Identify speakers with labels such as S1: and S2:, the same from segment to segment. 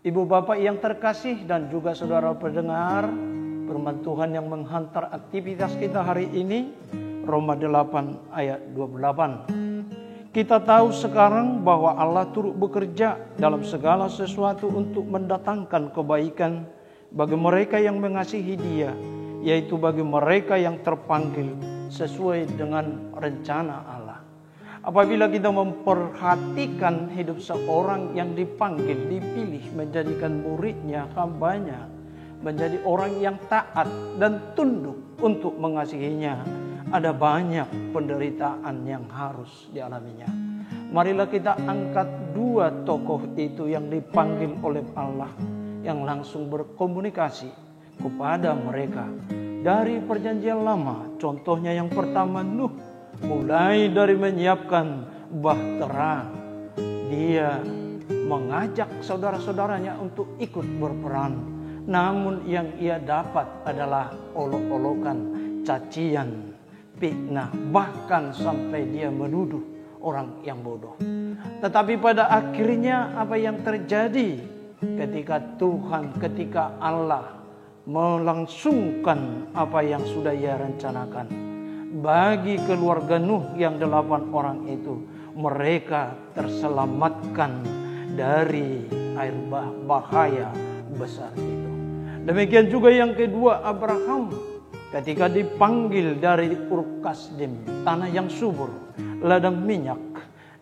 S1: Ibu bapak yang terkasih dan juga saudara pendengar, firman Tuhan yang menghantar aktivitas kita hari ini, Roma 8 ayat 28. Kita tahu sekarang bahwa Allah turut bekerja dalam segala sesuatu untuk mendatangkan kebaikan bagi mereka yang mengasihi Dia, yaitu bagi mereka yang terpanggil sesuai dengan rencana Allah. Apabila kita memperhatikan hidup seorang yang dipanggil, dipilih menjadikan muridnya, hambanya, menjadi orang yang taat dan tunduk untuk mengasihinya, ada banyak penderitaan yang harus dialaminya. Marilah kita angkat dua tokoh itu yang dipanggil oleh Allah, yang langsung berkomunikasi kepada mereka dari perjanjian lama. Contohnya yang pertama, Nuh. Mulai dari menyiapkan bahtera, dia mengajak saudara-saudaranya untuk ikut berperan. Namun yang ia dapat adalah olok-olokan, cacian, fitnah, bahkan sampai dia menuduh orang yang bodoh. Tetapi pada akhirnya apa yang terjadi ketika Allah melangsungkan apa yang sudah ia rencanakan? Bagi keluarga Nuh yang 8 orang itu, mereka terselamatkan dari air bahaya besar itu. Demikian juga yang kedua, Abraham ketika dipanggil dari Ur Kasdim, tanah yang subur, ladang minyak,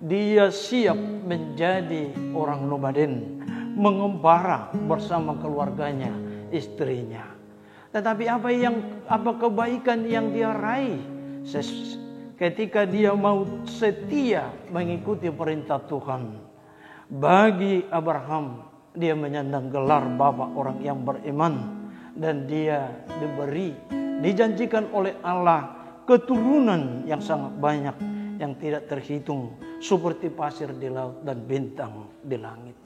S1: dia siap menjadi orang nomaden, mengembara bersama keluarganya, istrinya. Tetapi apa kebaikan yang dia raih ketika dia mau setia mengikuti perintah Tuhan? Bagi Abraham, dia menyandang gelar bapa orang yang beriman, dan dia dijanjikan oleh Allah keturunan yang sangat banyak, yang tidak terhitung, seperti pasir di laut dan bintang di langit.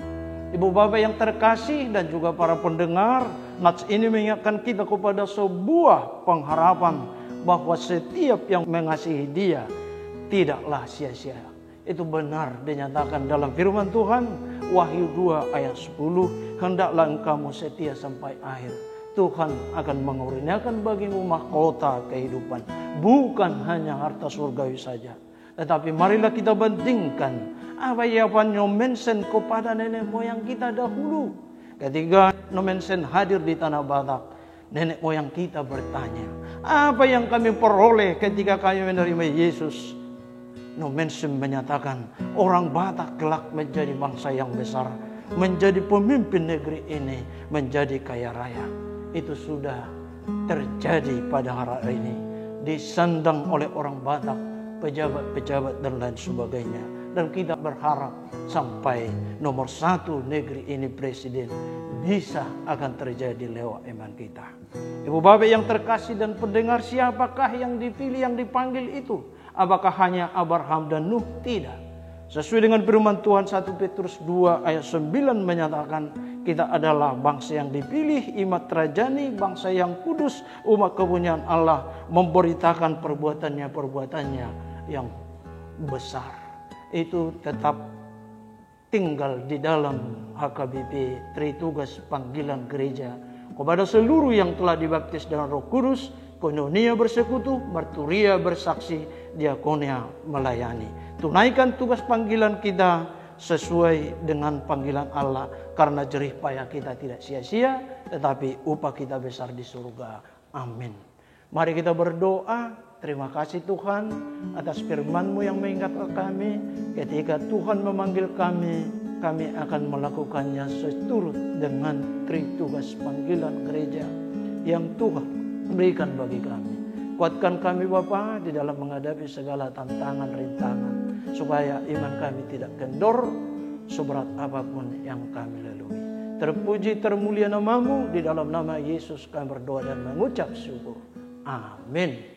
S1: Ibu bapak yang terkasih dan juga para pendengar, nats ini mengingatkan kita kepada sebuah pengharapan bahwa setiap yang mengasihi Dia tidaklah sia-sia. Itu benar dinyatakan dalam firman Tuhan, Wahyu 2 ayat 10, hendaklah engkau setia sampai akhir. Tuhan akan mengurniakan bagimu mahkota kehidupan, bukan hanya harta surgawi saja. Tetapi marilah kita bandingkan apa yang Nomensen kepada nenek moyang kita dahulu. Ketika Nomensen hadir di tanah Batak, nenek moyang kita bertanya, apa yang kami peroleh ketika kami menerima Yesus? Nomensen menyatakan, orang Batak kelak menjadi bangsa yang besar, menjadi pemimpin negeri ini, menjadi kaya raya. Itu sudah terjadi pada hari ini, disandang oleh orang Batak, pejabat-pejabat dan lain sebagainya. Dan kita berharap sampai nomor 1 negeri ini presiden bisa akan terjadi lewat iman kita. Ibu bapak yang terkasih dan pendengar, siapakah yang dipilih, yang dipanggil itu? Apakah hanya Abraham dan Nuh? Tidak. Sesuai dengan firman Tuhan 1 Petrus 2 ayat 9 menyatakan, kita adalah bangsa yang dipilih, imat rajani, bangsa yang kudus, umat kepunyaan Allah, memberitakan perbuatannya yang besar. Itu tetap tinggal di dalam HKBP, Tritugas Panggilan Gereja, kepada seluruh yang telah dibaptis dengan Roh Kudus, koinonia bersekutu, marturia bersaksi, diakonia melayani. Tunaikan tugas panggilan kita sesuai dengan panggilan Allah, karena jerih payah kita tidak sia-sia, tetapi upah kita besar di surga. Amin. Mari kita berdoa. Terima kasih Tuhan atas firman-Mu yang mengingatkan kami. Ketika Tuhan memanggil kami, kami akan melakukannya seturut dengan tritugas panggilan gereja yang Tuhan berikan bagi kami. Kuatkan kami Bapa di dalam menghadapi segala tantangan, rintangan, supaya iman kami tidak kendor seberat apapun yang kami lalui. Terpuji termulia nama-Mu, di dalam nama Yesus kami berdoa dan mengucap syukur. Amin.